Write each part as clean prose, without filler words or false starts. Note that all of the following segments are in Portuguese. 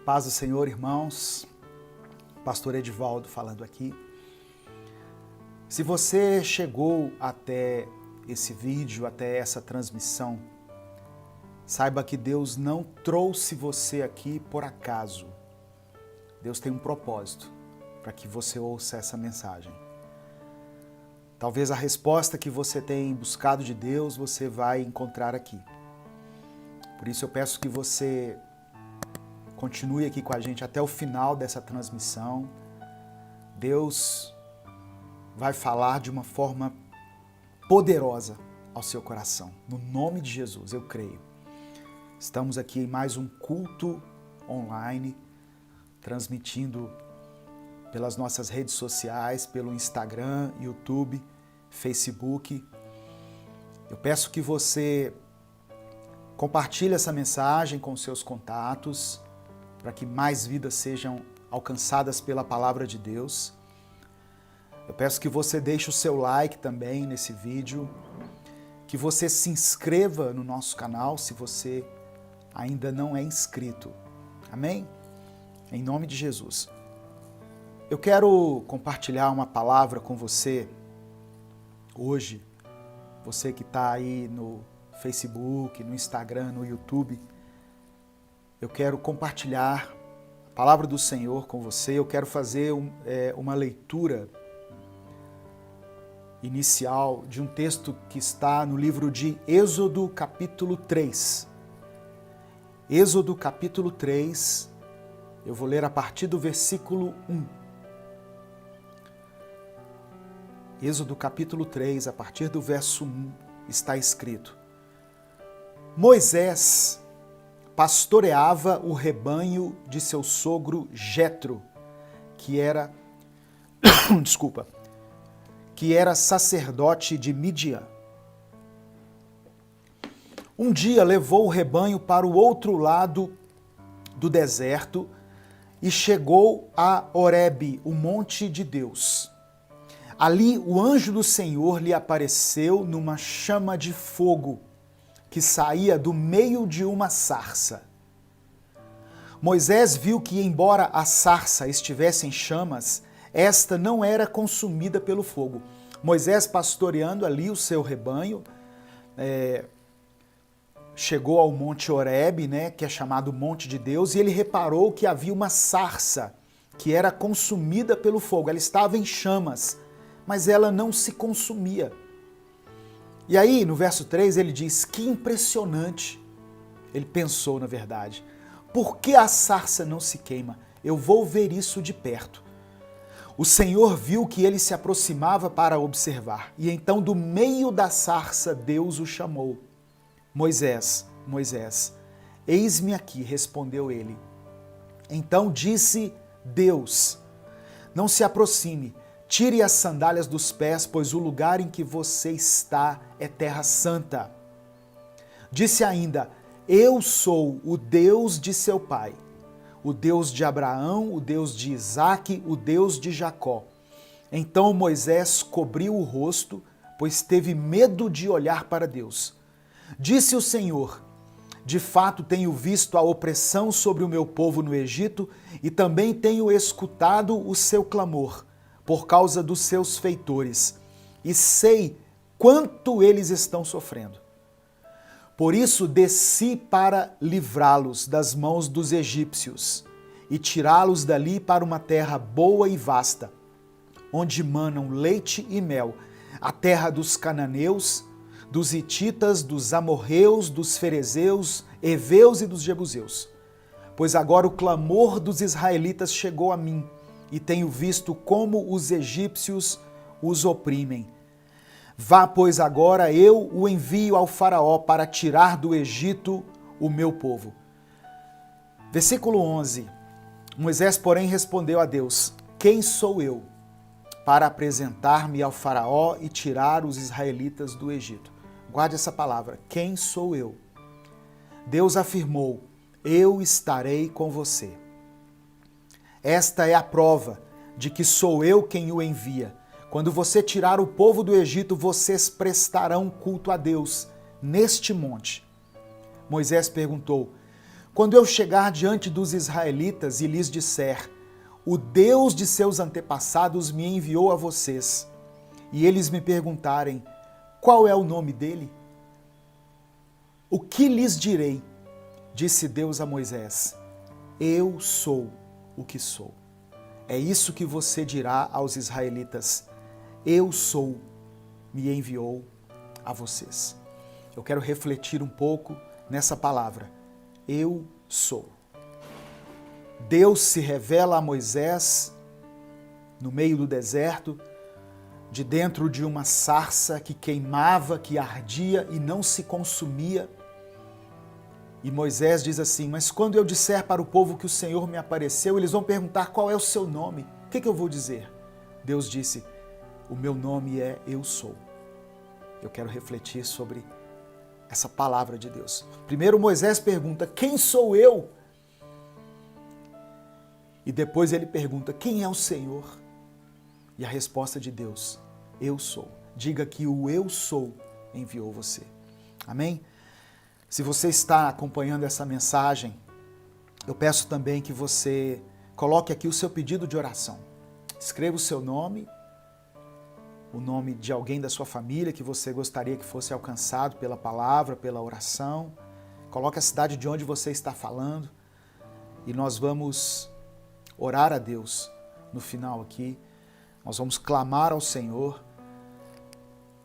Paz do Senhor, irmãos. Pastor Edivaldo falando aqui. Se você chegou até esse vídeo, até essa transmissão, saiba que Deus não trouxe você aqui por acaso. Deus tem um propósito para que você ouça essa mensagem. Talvez a resposta que você tem buscado de Deus, você vai encontrar aqui. Por isso eu peço que você continue aqui com a gente até o final dessa transmissão. Deus vai falar de uma forma poderosa ao seu coração. No nome de Jesus, eu creio. Estamos aqui em mais um culto online, transmitindo pelas nossas redes sociais, pelo Instagram, YouTube, Facebook. Eu peço que você compartilhe essa mensagem com seus contatos, para que mais vidas sejam alcançadas pela palavra de Deus. Eu peço que você deixe o seu like também nesse vídeo, que você se inscreva no nosso canal se você ainda não é inscrito. Amém? Em nome de Jesus. Eu quero compartilhar uma palavra com você hoje, você que está aí no Facebook, no Instagram, no YouTube. Eu quero compartilhar a palavra do Senhor com você. Eu quero fazer uma leitura inicial de um texto que está no livro de Êxodo, capítulo 3. Êxodo, capítulo 3, eu vou ler a partir do versículo 1. Êxodo, capítulo 3, a partir do verso 1, está escrito: Moisés pastoreava o rebanho de seu sogro Jetro, que era sacerdote de Midian. Um dia levou o rebanho para o outro lado do deserto e chegou a Horebe, o monte de Deus. Ali o anjo do Senhor lhe apareceu numa chama de fogo que saía do meio de uma sarça. Moisés viu que, embora a sarça estivesse em chamas, esta não era consumida pelo fogo. Moisés, pastoreando ali o seu rebanho, chegou ao monte Horebe, que é chamado Monte de Deus, e ele reparou que havia uma sarça que era consumida pelo fogo. Ela estava em chamas, mas ela não se consumia. E aí, no verso 3, ele diz: que impressionante. Ele pensou, na verdade, por que a sarça não se queima? Eu vou ver isso de perto. O Senhor viu que ele se aproximava para observar, e então do meio da sarça Deus o chamou. Moisés, Moisés, eis-me aqui, respondeu ele. Então disse Deus: não se aproxime, tire as sandálias dos pés, pois o lugar em que você está é terra santa. Disse ainda: eu sou o Deus de seu pai, o Deus de Abraão, o Deus de Isaque, o Deus de Jacó. Então Moisés cobriu o rosto, pois teve medo de olhar para Deus. Disse o Senhor: de fato tenho visto a opressão sobre o meu povo no Egito e também tenho escutado o seu clamor por causa dos seus feitores, e sei quanto eles estão sofrendo. Por isso desci para livrá-los das mãos dos egípcios e tirá-los dali para uma terra boa e vasta, onde manam leite e mel, a terra dos cananeus, dos hititas, dos amorreus, dos ferezeus, heveus e dos jebuseus. Pois agora o clamor dos israelitas chegou a mim, e tenho visto como os egípcios os oprimem. Vá, pois agora eu o envio ao faraó para tirar do Egito o meu povo. Versículo 11. Moisés, porém, respondeu a Deus: quem sou eu para apresentar-me ao faraó e tirar os israelitas do Egito? Guarde essa palavra, quem sou eu? Deus afirmou: eu estarei com você. Esta é a prova de que sou eu quem o envia. Quando você tirar o povo do Egito, vocês prestarão culto a Deus neste monte. Moisés perguntou: quando eu chegar diante dos israelitas e lhes disser, o Deus de seus antepassados me enviou a vocês, e eles me perguntarem, qual é o nome dele? O que lhes direi? Disse Deus a Moisés, eu sou o que sou. É isso que você dirá aos israelitas, eu sou, me enviou a vocês. Eu quero refletir um pouco nessa palavra, eu sou. Deus se revela a Moisés no meio do deserto, de dentro de uma sarça que queimava, que ardia e não se consumia. E Moisés diz assim, mas quando eu disser para o povo que o Senhor me apareceu, eles vão perguntar qual é o seu nome. O que eu vou dizer? Deus disse, o meu nome é Eu Sou. Eu quero refletir sobre essa palavra de Deus. Primeiro Moisés pergunta, quem sou eu? E depois ele pergunta, quem é o Senhor? E a resposta de Deus, eu sou. Diga que o eu sou enviou você. Amém? Se você está acompanhando essa mensagem, eu peço também que você coloque aqui o seu pedido de oração. Escreva o seu nome, o nome de alguém da sua família que você gostaria que fosse alcançado pela palavra, pela oração. Coloque a cidade de onde você está falando e nós vamos orar a Deus no final aqui. Nós vamos clamar ao Senhor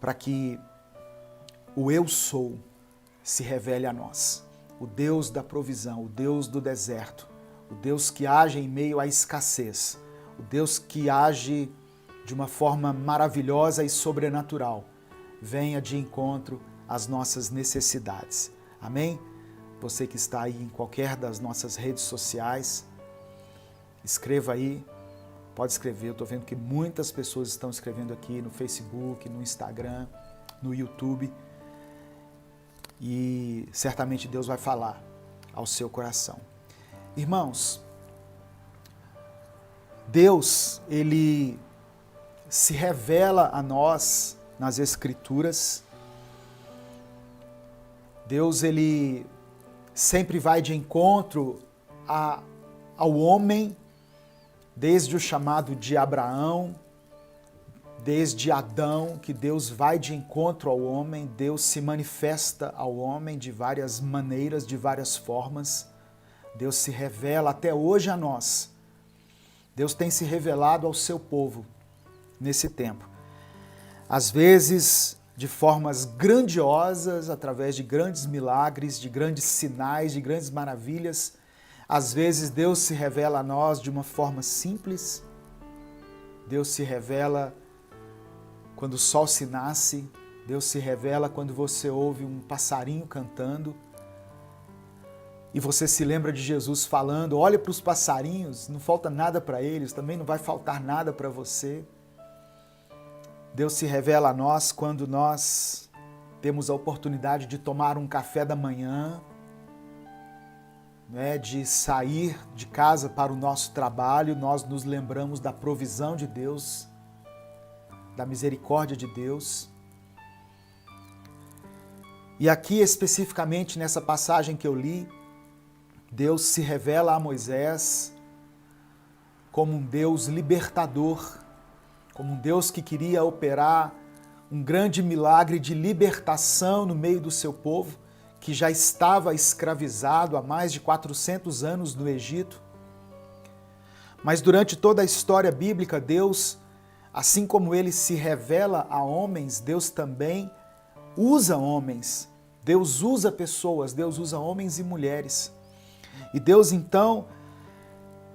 para que o Eu Sou se revele a nós. O Deus da provisão, o Deus do deserto, o Deus que age em meio à escassez, o Deus que age de uma forma maravilhosa e sobrenatural, venha de encontro às nossas necessidades. Amém? Você que está aí em qualquer das nossas redes sociais, escreva aí, pode escrever, eu estou vendo que muitas pessoas estão escrevendo aqui no Facebook, no Instagram, no YouTube, e certamente Deus vai falar ao seu coração. Irmãos, Deus, Ele se revela a nós nas Escrituras. Deus, Ele sempre vai de encontro ao homem, desde o chamado de Abraão, desde Adão, que Deus vai de encontro ao homem, Deus se manifesta ao homem de várias maneiras, de várias formas. Deus se revela até hoje a nós. Deus tem se revelado ao seu povo nesse tempo. Às vezes, de formas grandiosas, através de grandes milagres, de grandes sinais, de grandes maravilhas. Às vezes, Deus se revela a nós de uma forma simples. Deus se revela quando o sol se nasce, Deus se revela quando você ouve um passarinho cantando e você se lembra de Jesus falando, olha para os passarinhos, não falta nada para eles, também não vai faltar nada para você. Deus se revela a nós quando nós temos a oportunidade de tomar um café da manhã, de sair de casa para o nosso trabalho, nós nos lembramos da provisão de Deus, da misericórdia de Deus. E aqui especificamente nessa passagem que eu li, Deus se revela a Moisés como um Deus libertador, como um Deus que queria operar um grande milagre de libertação no meio do seu povo, que já estava escravizado há mais de 400 anos no Egito. Mas durante toda a história bíblica, Deus, assim como Ele se revela a homens, Deus também usa homens. Deus usa pessoas, Deus usa homens e mulheres. E Deus, então,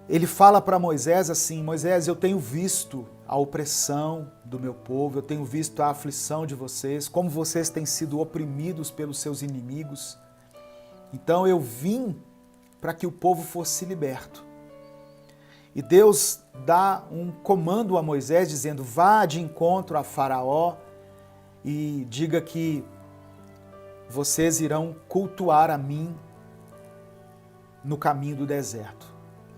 Ele fala para Moisés assim, Moisés, eu tenho visto a opressão do meu povo, eu tenho visto a aflição de vocês, como vocês têm sido oprimidos pelos seus inimigos. Então eu vim para que o povo fosse liberto. E Deus dá um comando a Moisés dizendo, vá de encontro a Faraó e diga que vocês irão cultuar a mim no caminho do deserto.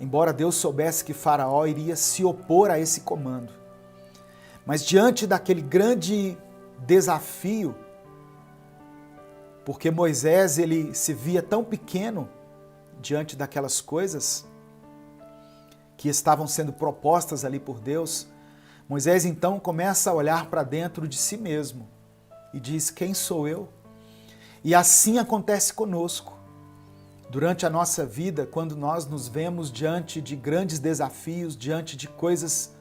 Embora Deus soubesse que Faraó iria se opor a esse comando. Mas diante daquele grande desafio, porque Moisés ele se via tão pequeno diante daquelas coisas que estavam sendo propostas ali por Deus, Moisés então começa a olhar para dentro de si mesmo e diz: quem sou eu? E assim acontece conosco. Durante a nossa vida, quando nós nos vemos diante de grandes desafios, diante de coisas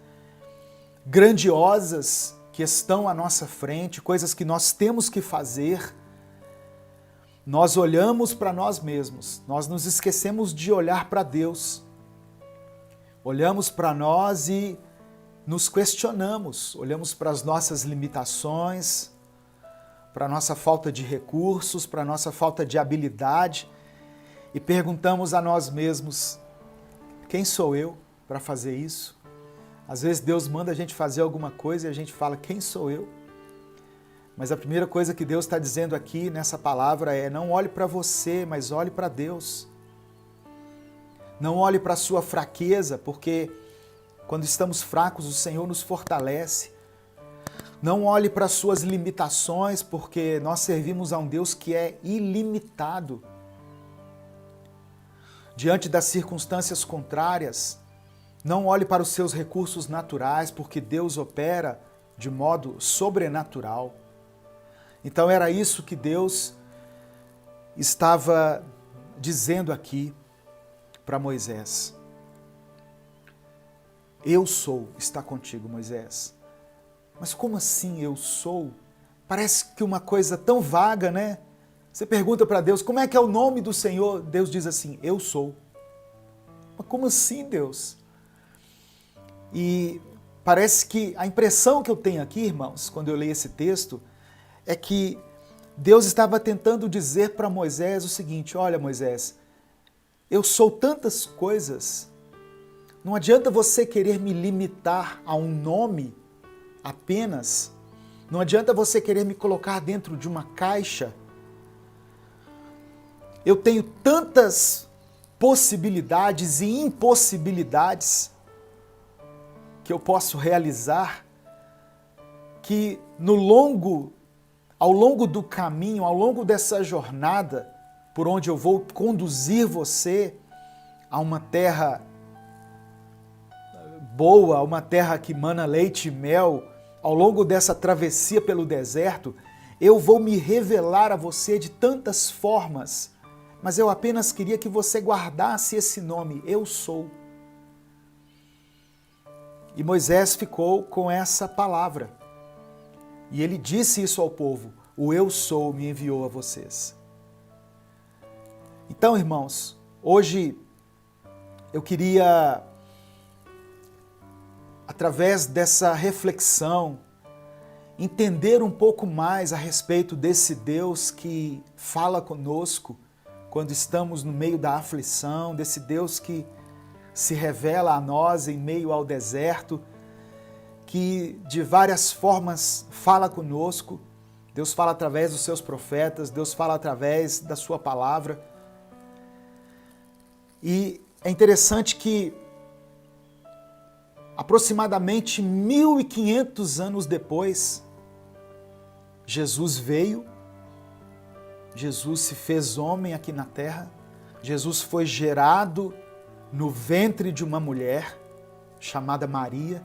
grandiosas que estão à nossa frente, coisas que nós temos que fazer, nós olhamos para nós mesmos, nós nos esquecemos de olhar para Deus. Olhamos para nós e nos questionamos, olhamos para as nossas limitações, para a nossa falta de recursos, para a nossa falta de habilidade e perguntamos a nós mesmos: quem sou eu para fazer isso? Às vezes Deus manda a gente fazer alguma coisa e a gente fala: quem sou eu? Mas a primeira coisa que Deus está dizendo aqui nessa palavra é: não olhe para você, mas olhe para Deus. Não olhe para a sua fraqueza, porque quando estamos fracos o Senhor nos fortalece. Não olhe para as suas limitações, porque nós servimos a um Deus que é ilimitado. Diante das circunstâncias contrárias, não olhe para os seus recursos naturais, porque Deus opera de modo sobrenatural. Então era isso que Deus estava dizendo aqui para Moisés. Eu sou, está contigo, Moisés. Mas como assim eu sou? Parece que uma coisa tão vaga, né? Você pergunta para Deus, como é que é o nome do Senhor? Deus diz assim: eu sou. Mas como assim, Deus? E parece que a impressão que eu tenho aqui, irmãos, quando eu leio esse texto, é que Deus estava tentando dizer para Moisés o seguinte: olha, Moisés, eu sou tantas coisas, não adianta você querer me limitar a um nome apenas, não adianta você querer me colocar dentro de uma caixa. Eu tenho tantas possibilidades e impossibilidades que eu posso realizar, que ao longo do caminho, ao longo dessa jornada, por onde eu vou conduzir você a uma terra boa, a uma terra que mana leite e mel, ao longo dessa travessia pelo deserto, eu vou me revelar a você de tantas formas, mas eu apenas queria que você guardasse esse nome, eu sou. E Moisés ficou com essa palavra. E ele disse isso ao povo: o eu sou me enviou a vocês. Então, irmãos, hoje eu queria, através dessa reflexão, entender um pouco mais a respeito desse Deus que fala conosco quando estamos no meio da aflição, desse Deus que se revela a nós em meio ao deserto, que de várias formas fala conosco. Deus fala através dos seus profetas, Deus fala através da sua palavra. E é interessante que aproximadamente 1500 anos depois, Jesus veio, Jesus se fez homem aqui na terra, Jesus foi gerado no ventre de uma mulher chamada Maria.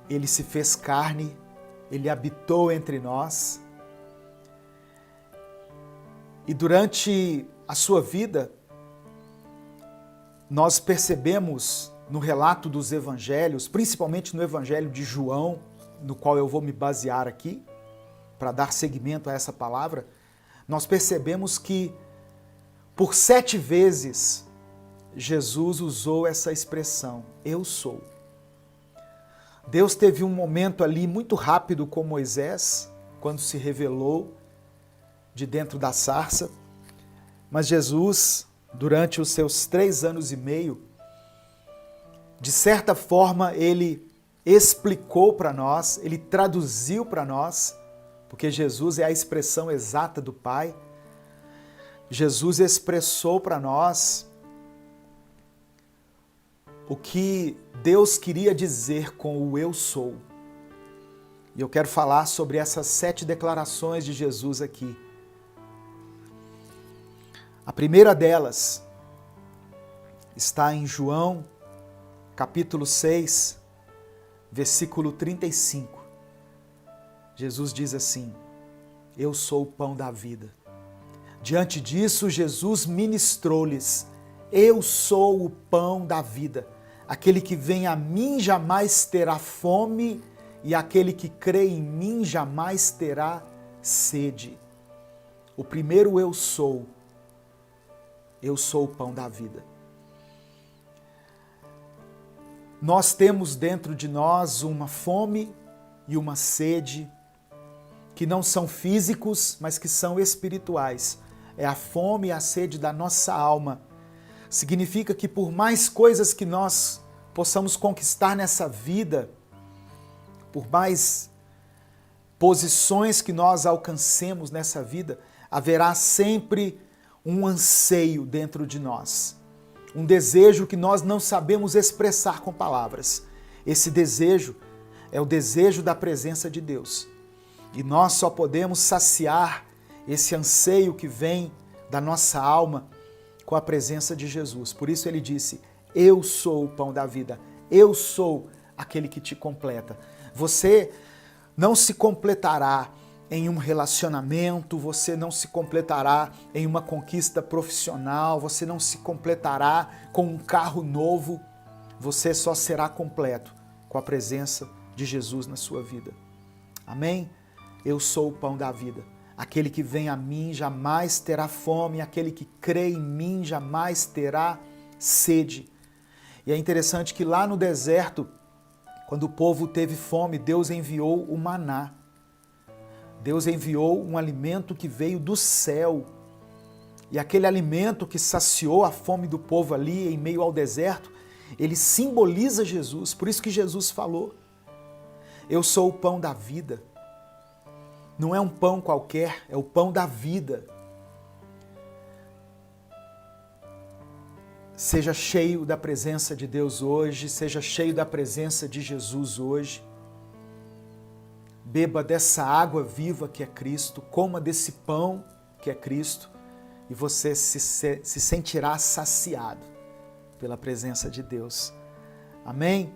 Ele se fez carne, ele habitou entre nós. E durante a sua vida, nós percebemos no relato dos evangelhos, principalmente no evangelho de João, no qual eu vou me basear aqui, para dar seguimento a essa palavra, nós percebemos que por 7 vezes Jesus usou essa expressão, eu sou. Deus teve um momento ali muito rápido com Moisés, quando se revelou de dentro da sarça, mas Jesus, durante os seus 3 anos e meio, de certa forma ele explicou para nós, ele traduziu para nós, porque Jesus é a expressão exata do Pai. Jesus expressou para nós o que Deus queria dizer com o eu sou. E eu quero falar sobre essas 7 declarações de Jesus aqui. A primeira delas está em João, capítulo 6, versículo 35. Jesus diz assim: eu sou o pão da vida. Diante disso, Jesus ministrou-lhes: eu sou o pão da vida. Aquele que vem a mim jamais terá fome, e aquele que crê em mim jamais terá sede. O primeiro eu sou o pão da vida. Nós temos dentro de nós uma fome e uma sede que não são físicos, mas que são espirituais. É a fome e a sede da nossa alma. Significa que por mais coisas que nós possamos conquistar nessa vida, por mais posições que nós alcancemos nessa vida, haverá sempre um anseio dentro de nós. Um desejo que nós não sabemos expressar com palavras. Esse desejo é o desejo da presença de Deus. E nós só podemos saciar esse anseio que vem da nossa alma com a presença de Jesus. Por isso ele disse: eu sou o pão da vida, eu sou aquele que te completa. Você não se completará em um relacionamento, você não se completará em uma conquista profissional, você não se completará com um carro novo, você só será completo com a presença de Jesus na sua vida. Amém? Eu sou o pão da vida. Aquele que vem a mim jamais terá fome, aquele que crê em mim jamais terá sede. E é interessante que lá no deserto, quando o povo teve fome, Deus enviou o maná. Deus enviou um alimento que veio do céu. E aquele alimento que saciou a fome do povo ali em meio ao deserto, ele simboliza Jesus. Por isso que Jesus falou: eu sou o pão da vida. Não é um pão qualquer, é o pão da vida. Seja cheio da presença de Deus hoje, seja cheio da presença de Jesus hoje. Beba dessa água viva que é Cristo, coma desse pão que é Cristo e você se sentirá saciado pela presença de Deus. Amém?